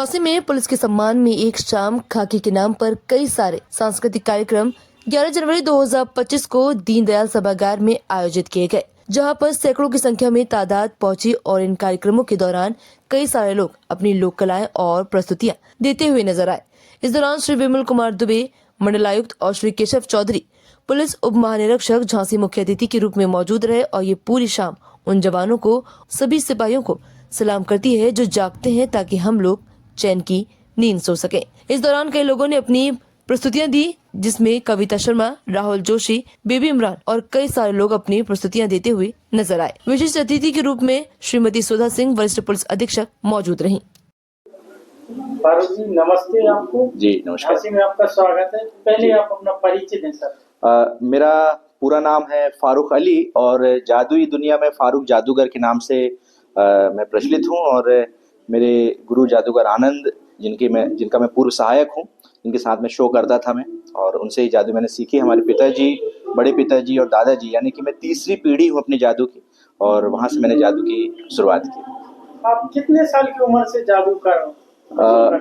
झांसी में पुलिस के सम्मान में एक शाम खाकी के नाम पर कई सारे सांस्कृतिक कार्यक्रम 11 जनवरी 2025 को दीनदयाल सभागार में आयोजित किए गए, जहां पर सैकड़ों की संख्या में तादाद पहुंची और इन कार्यक्रमों के दौरान कई सारे लोग अपनी लोक कलाएं और प्रस्तुतियां देते हुए नजर आए। इस दौरान श्री विमल कुमार दुबे, मंडलायुक्त और श्री केशव चौधरी, पुलिस उप महानिरीक्षक झांसी मुख्य अतिथि के रूप में मौजूद रहे और ये पूरी शाम उन जवानों को, सभी सिपाहियों को सलाम करती है जो जागते हैं ताकि हम लोग चैन की नींद सो सके। इस दौरान कई लोगों ने अपनी प्रस्तुतियां दी, जिसमें कविता शर्मा, राहुल जोशी, बेबी इमरान और कई सारे लोग अपनी प्रस्तुतियां देते हुए नजर आए। विशिष्ट अतिथि के रूप में श्रीमती सुधा सिंह, वरिष्ठ पुलिस अधीक्षक, मौजूद रहीं। फारूक जी नमस्ते। आपको जी नमस्कार। झांसी में आपका स्वागत है। पहले आप अपना परिचय दें सर। मेरा पूरा नाम है फारूक अली और जादुई दुनिया में फारूक जादूगर के नाम से मैं प्रचलित हूँ और मेरे गुरु जादूगर आनंद, जिनका मैं पूर्व सहायक हूँ, इनके साथ में शो करता था मैं, और उनसे ही जादू मैंने सीखी। हमारे पिताजी, बड़े पिताजी और दादाजी, यानी कि मैं तीसरी पीढ़ी हूँ अपने जादू की, और वहाँ से मैंने जादू की शुरुआत की। आप कितने साल की उम्र से जादू कर रहे हैं?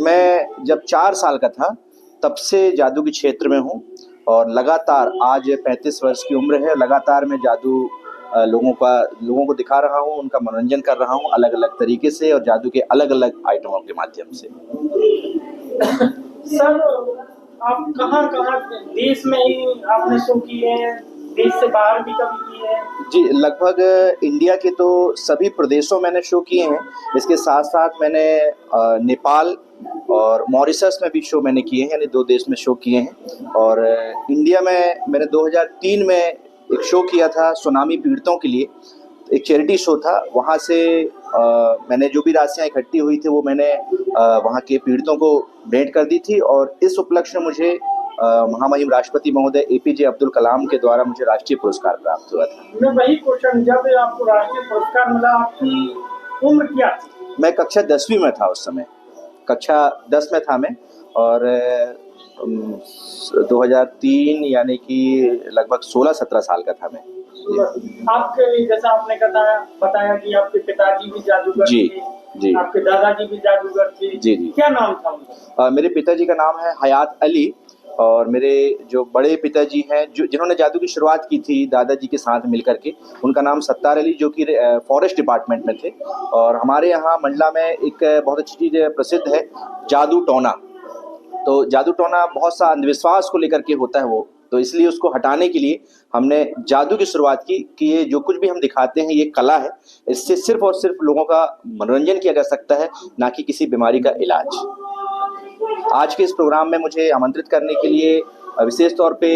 मैं जब 4 साल का था तब से जादू के क्षेत्र में हूँ और लगातार आज 35 वर्ष की उम्र है, लगातार मैं जादू लोगों को दिखा रहा हूँ, उनका मनोरंजन कर रहा हूँ अलग अलग तरीके से और जादू के अलग अलग आइटमों के माध्यम से। सर आप कहाँ देश में ही आपने शो किए हैं, देश से बाहर भी कभी किए हैं? जी, लगभग इंडिया के तो सभी प्रदेशों मैंने शो किए हैं। इसके साथ साथ मैंने नेपाल और मॉरिशस में भी शो मैंने किए हैं, यानी 2 देश में शो किए हैं। और इंडिया में मैंने 2003 में एक शो किया था सुनामी पीड़ितों के लिए, एक चैरिटी शो था। वहाँ से मैंने जो भी राशियाँ इकट्ठी हुई थी वो मैंने वहाँ के पीड़ितों को भेंट कर दी थी, और इस उपलक्ष्य में मुझे महामहिम राष्ट्रपति महोदय APJ अब्दुल कलाम के द्वारा मुझे राष्ट्रीय पुरस्कार प्राप्त हुआ था। मैं वही क्वेश्चन, जब आपको राष्ट्रीय पुरस्कार मिला आपकी उम्र क्या थी? मैं कक्षा 10वीं में था उस समय, कक्षा 10 में था मैं, और 2003 यानी कि लगभग 16-17 साल का था मैं। आपके जैसा आपने बताया कि आपके पिताजी भी जादूगर जी, थे, जी। आपके दादाजी भी जादूगर थे। जी, जी। क्या नाम था उनका? मेरे पिताजी का नाम है हयात अली, और मेरे जो बड़े पिताजी हैं, जिन्होंने जादू की शुरुआत की थी दादाजी के साथ मिलकर के, उनका नाम सत्तार अली, जो कि फॉरेस्ट डिपार्टमेंट में थे। और हमारे यहाँ मंडला में एक बहुत अच्छी चीज़ प्रसिद्ध है, जादू टोना। तो जादू टोना बहुत सा अंधविश्वास को लेकर के होता है वो, तो इसलिए उसको हटाने के लिए हमने जादू की शुरुआत की कि ये जो कुछ भी हम दिखाते हैं ये कला है, इससे सिर्फ और सिर्फ लोगों का मनोरंजन किया जा सकता है, ना कि किसी बीमारी का इलाज। आज के इस प्रोग्राम में मुझे आमंत्रित करने के लिए विशेष तौर पे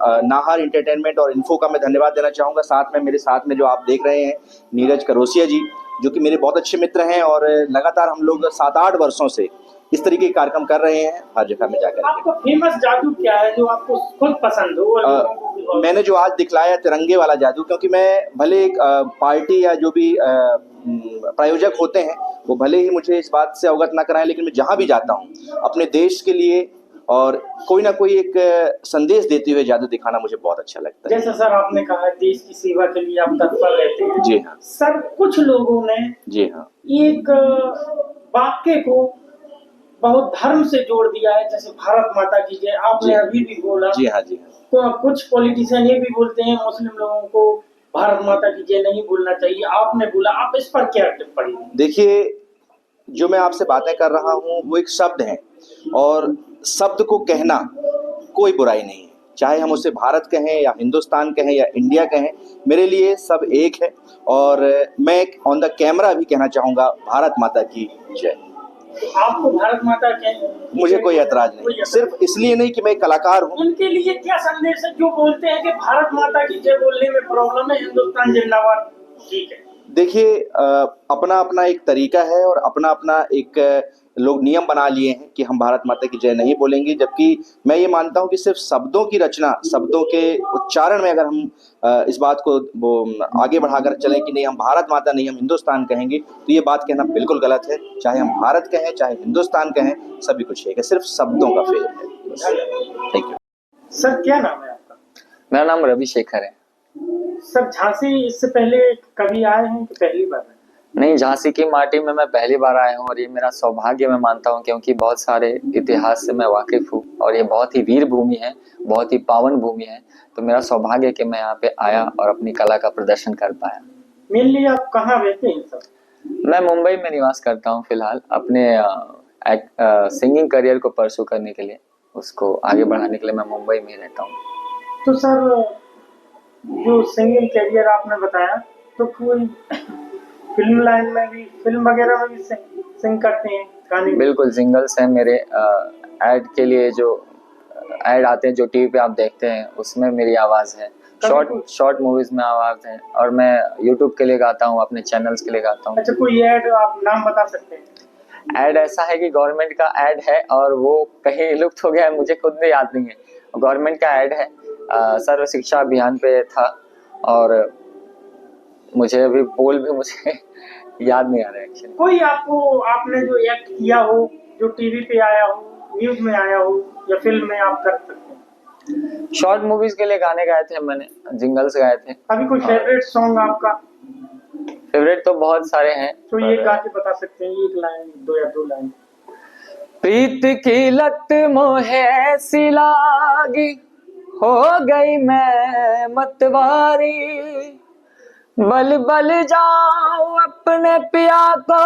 नाहर एंटरटेनमेंट और इन्फो का मैं धन्यवाद देना चाहूँगा। साथ में मेरे साथ में जो आप देख रहे हैं नीरज करोसिया जी, जो कि मेरे बहुत अच्छे मित्र हैं, और लगातार हम लोग 7-8 वर्षों से इस तरीके के कार्यक्रम कर रहे हैं हर जगह में जाकर। आपका फेमस जादू क्या है जो आपको खुद पसंद हो? मैंने जो आज दिखलाया तिरंगे वाला जादू, क्योंकि मैं भले एक पार्टी या जो भी प्रायोजक होते हैं वो भले ही मुझे इस बात से अवगत ना कराएं, लेकिन मैं जहाँ भी जाता हूँ अपने देश के लिए और कोई ना कोई एक संदेश देते हुए जादू दिखाना मुझे बहुत अच्छा लगता है। जैसा सर आपने कहा देश की सेवा के लिए आप तत्पर रहते हैं। जी हाँ सर, कुछ लोगों ने जी हाँ एक वाक्य को बहुत धर्म से जोड़ दिया है, जैसे भारत माता की जय आपने अभी भी बोला। जी हाँ जी हाँ। तो कुछ पॉलिटिशियन ये भी बोलते हैं मुस्लिम लोगों को भारत माता की जय नहीं बोलना चाहिए, आपने बोला, आप इस पर क्या टिप्पणी? देखिए, जो मैं आपसे बातें कर रहा हूँ वो एक शब्द है, और शब्द को कहना कोई बुराई नहीं है, चाहे हम उसे भारत कहें या हिंदुस्तान कहें या इंडिया कहें, मेरे लिए सब एक है। और मैं ऑन द कैमरा भी कहना चाहूँगा भारत माता की जय। आपको भारत माता के मुझे कोई ऐतराज नहीं, सिर्फ इसलिए नहीं कि मैं एक कलाकार हूँ। उनके लिए क्या संदेश है जो बोलते हैं कि भारत माता की जय बोलने में प्रॉब्लम है, हिंदुस्तान जिंदाबाद ठीक है? देखिए, अपना अपना एक तरीका है और अपना अपना एक लोग नियम बना लिए हैं कि हम भारत माता की जय नहीं बोलेंगे, जबकि मैं ये मानता हूँ कि सिर्फ शब्दों की रचना, शब्दों के उच्चारण में अगर हम इस बात को वो आगे बढ़ाकर चलें कि नहीं हम भारत माता नहीं हम हिंदुस्तान कहेंगे, तो ये बात कहना बिल्कुल गलत है। चाहे हम भारत कहें चाहे हिंदुस्तान कहें, सभी कुछ एक है, सिर्फ शब्दों का फेर है। Thank you. सर, क्या नाम है आपका? मेरा नाम रवि शेखर है। सर, झांसी इससे पहले कभी आए हैं कि पहली बार है? नहीं, झांसी की माटी में मैं पहली बार आया हूँ और ये मेरा सौभाग्य मैं मानता हूँ, क्योंकि बहुत सारे इतिहास से मैं वाकिफ हूँ और ये बहुत ही वीर भूमि है, बहुत ही पावन भूमि है। तो मेरा सौभाग्य है कि मैं यहाँ पे आया और अपनी कला का प्रदर्शन कर पाया। मेनली आप कहाँ रहते हैं सर? मैं मुंबई में निवास करता हूँ फिलहाल, अपने सिंगिंग करियर को परसू करने के लिए, उसको आगे बढ़ाने के लिए मैं मुंबई में रहता हूँ। तो सर जो सिंगिंग करियर आपने बताया, तो कोई फिल्म लाइन में भी, फिल्म वगैरह में भी सिंग करते हैं गाने? बिल्कुल, सिंगल्स हैं मेरे। ऐड के लिए जो ऐड आते हैं, जो टीवी पे आप देखते हैं, उसमें मेरी आवाज है। शॉर्ट मूवीज में आवाज है और मैं यूट्यूब के लिए गाता हूँ, अपने चैनल्स के लिए गाता हूँ। अच्छा, कोई ऐड आप नाम बता सकते हैं? ऐड ऐसा है कि गवर्नमेंट का ऐड है और वो कहीं लुप्त हो गया है, मुझे खुद भी याद नहीं है। गवर्नमेंट का ऐड है, सर्व शिक्षा अभियान पे था और मुझे अभी बोल भी मुझे याद नहीं आ रहा है एक्चुअली। कोई आपने जो एक्ट किया हो, जो टीवी पे आया हो, न्यूज में आया हो, या फिल्म में आप कर सकते हैं? शॉर्ट मूवीज के लिए गाने गाए थे मैंने, जिंगल्स गाए थे। अभी कोई फेवरेट सॉन्ग आपका? फेवरेट तो बहुत सारे हैं, तो ये गा के बता सकते हैं, एक लाइन, दो या दो लाइन? प्रीत की लत मोहे ऐसी लागी, हो गई मैं मतवारी, बल बल जाऊं अपने पिया को,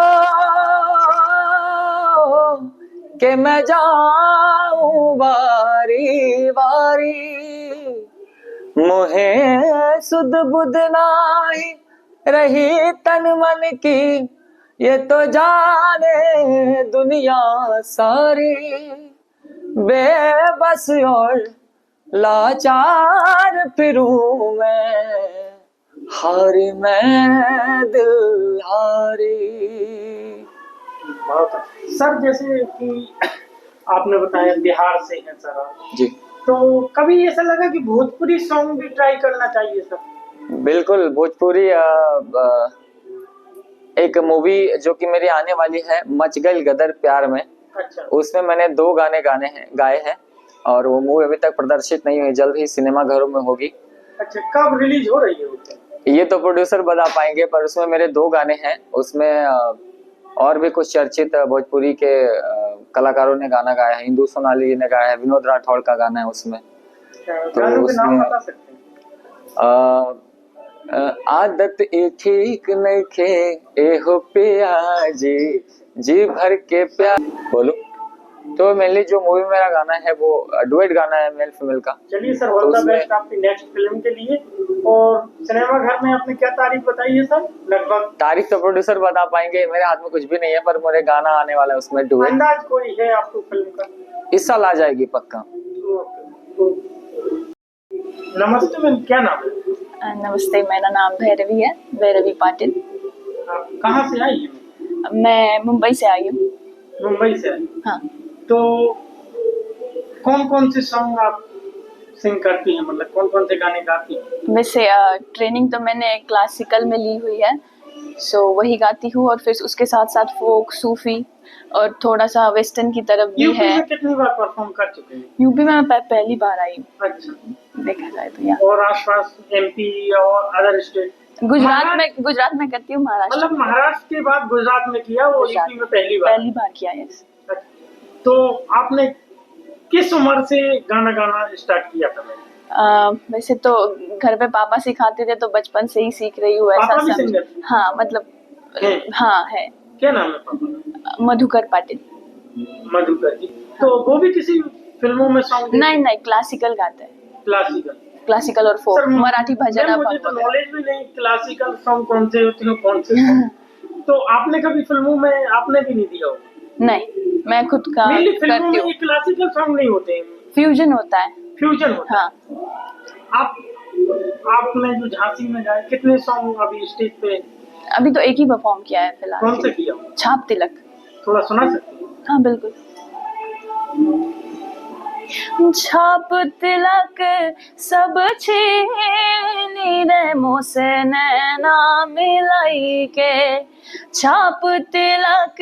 के मैं जाऊं वारी वारी, मुहे सुध बुध नाही रही तन मन की, ये तो जाने दुनिया सारी, बेबस और लाचार फिरूं मैं, हारी मैं दिल हारी। बहुत अच्छा। सर जैसे कि आपने बताया बिहार से हैं सर आप, जी तो कभी ऐसा लगा कि भोजपुरी सॉन्ग भी ट्राई करना चाहिए सर? बिल्कुल, भोजपुरी एक मूवी जो कि मेरी आने वाली है, मच गई गदर प्यार में, अच्छा, उसमें मैंने 2 गाने गाए हैं और वो मूवी अभी तक प्रदर्शित नहीं हुई, जल्द ही सिनेमा घरों में होगी। अच्छा, कब रिलीज हो रही है वो? ये तो प्रोड्यूसर बता पाएंगे, पर उसमें मेरे 2 गाने हैं। उसमें और भी कुछ चर्चित भोजपुरी के कलाकारों ने गाना गाया है, इंदु सोनाली जी ने गाया है, विनोद राठौड़ का गाना है उसमें। तो गानों के नाम बता सकते हैं? आदत ए ठीक नइखे एहो पिया जी भर के प्यार, बोलो। तो मेनली जो मूवी मेरा गाना है वो डुएट गाना है मेल फीमेल का। चलिए सर, ऑल द बेस्ट आपकी नेक्स्ट फिल्म के लिए। और सिनेमा घर में आपने क्या तारीख बताई है सर? लगभग तारीख तो प्रोड्यूसर बता पाएंगे, मेरे हाथ में कुछ भी नहीं है, पर मेरे गाना आने वाला है उसमें डुएट। अंदाज कोई है आपको फिल्म का? इस साल आ जाएगी पक्का। नमस्ते मैम, क्या नाम है? नमस्ते, मेरा नाम भैरवी है, भैरवी पाटिल। आप कहाँ से आई हैं? मैं मुंबई से आई हूँ। मुंबई से आई? हाँ। तो कौन कौन से सॉन्ग आप सिंग करती हैं, मतलब कौन कौन से गाने गाती हैं? वैसे ट्रेनिंग तो मैंने क्लासिकल में ली हुई है, सो वही गाती हूँ, और फिर उसके साथ साथ फोक, सूफी और थोड़ा सा वेस्टर्न की तरफ भी यूपी है। में कितनी बार परफॉर्म कर चुके हैं? यूपी में मैं पहली बार आई हूँ, अच्छा, देखा जाए तो। यहाँ और आसपास एमपी और अदर स्टेट? गुजरात में करती हूँ, महाराष्ट्र मतलब महाराष्ट्र के बाद गुजरात में किया, वो यूपी में पहली बार किया है। तो आपने किस उम्र से गाना गाना स्टार्ट किया था? वैसे तो घर पे पापा सिखाते थे, तो बचपन से ही सीख रही हूँ ऐसा पापा भी समझ। सिंगर? हाँ, मतलब हाँ है। क्या नाम है पापा? मधुकर पाटिल। मधुकर जी। तो वो भी किसी फिल्मों में सॉन्ग? नहीं, क्लासिकल गाते हैं। क्लासिकल और फोक, मराठी भजन। मुझे तो नॉलेज भी नहीं क्लासिकल सॉन्ग कौन से होते हैं, कौन से तो आपने कभी फिल्मों में आपने भी नहीं दिया हो? नहीं, मैं खुद का फिल्मों में ये क्लासिकल सॉन्ग नहीं होते हैं, फ्यूजन होता है। फ्यूजन होता हाँ। है। आपने जो झांसी में गाए, कितने सॉन्ग अभी स्टेज पे? अभी तो एक ही परफॉर्म किया है फिलहाल। कौन सा किया? छाप तिलक। थोड़ा सुना सकते हैं? हाँ बिल्कुल। छाप तिलक सब छीनी रे मोसे नैना मिलाई के, छाप तिलक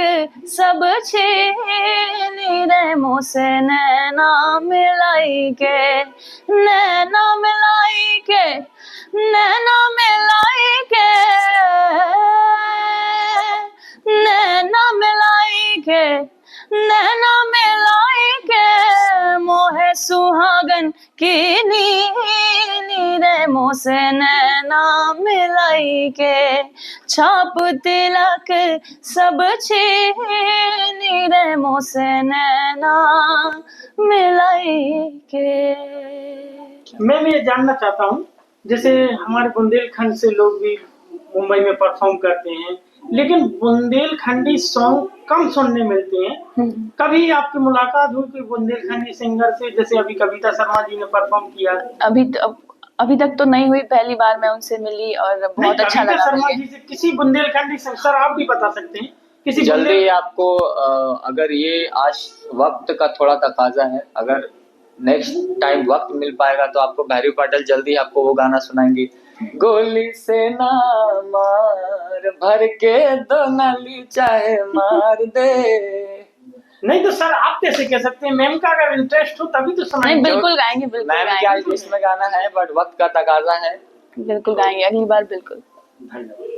सब छीनी रे मोसे नैना मिलाई के, नैना मिलाई के, नैना मिलाई के, मिलाई के छाप तिलक सब छीनी रे मोसे नैना मिलाई के। मैं ये जानना चाहता हूँ, जैसे हमारे बुंदेलखंड से लोग भी मुंबई में परफॉर्म करते हैं, लेकिन बुंदेलखंडी सॉन्ग कम सुनने मिलते हैं। कभी आपकी मुलाकात हुई कोई बुंदेलखंडी सिंगर से, जैसे अभी कविता शर्मा जी ने परफॉर्म किया? अभी तक तो नहीं हुई, पहली बार मैं उनसे मिली और बहुत अच्छा कविता लगा शर्मा मुझे। जी से किसी बुंदेलखंडी सर आप भी बता सकते हैं किसी जल्दी आपको अगर ये आज वक्त का थोड़ा तकाजा है, अगर नेक्स्ट टाइम वक्त मिल पाएगा तो आपको भैरवी पटेल जल्दी आपको वो गाना सुनाएंगे, गोली से ना मार भर के दो नली चाहे मार दे। नहीं तो सर आप कैसे कह सकते हैं? मैम का अगर इंटरेस्ट हो तभी तो नहीं, सुनाएंगे। बिल्कुल गाएंगे, बिल्कुल मैम क्या गाएंगे, लिस्ट में गाना है, बट वक्त का तकाजा है। बिल्कुल गाएंगे अगली बार, बिल्कुल। धन्यवाद।